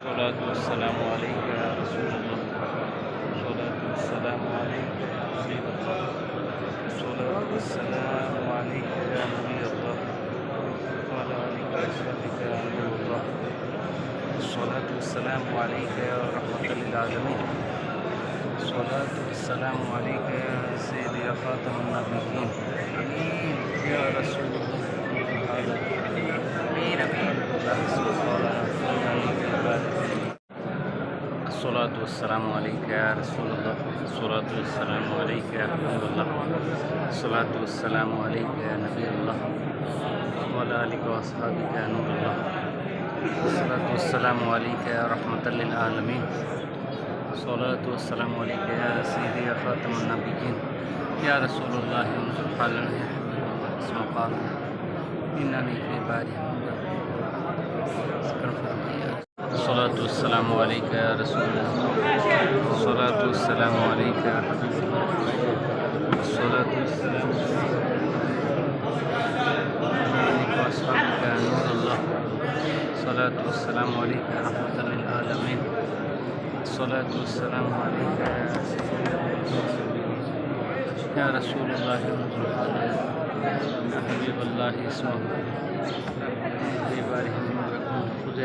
الصلاة والسلام عليك يا رسول الله. الصلاة والسلام عليك يا حبيب الله. الصلاة والسلام عليك يا نبي الله وعلى آلك وصحبك يا نور الله. الصلاة والسلام عليك يا رحمة للعالمين. الصلاة والسلام عليك يا سيدي يا خاتم النبيين يا رسول الله. الصلاة والسلام عليك يا رسول الله. الصلاة والسلام عليك يا حبيب الله. الصلاة والسلام عليك يا نبي الله وعلى آلك وأصحابك يا نور الله. الصلاة والسلام عليك يا رحمة للعالمين. الصلاة والسلام عليك يا سيدي يا خاتم النبيين يا رسول الله. انظر حالنا يا حبيب الله. اسمع قالنا إنني في باري الصلاة والسلام عليك يا رسول الله. الصلاة والسلام عليك يا حبيب الله. الصلاة والسلام عليك وأصحابك يا نور الله. الصلاة والسلام عليك يا رحمة للعالمين. الصلاة والسلام عليك يا رسول الله. يا حبيب الله اسمه في بارهم ويكون خذ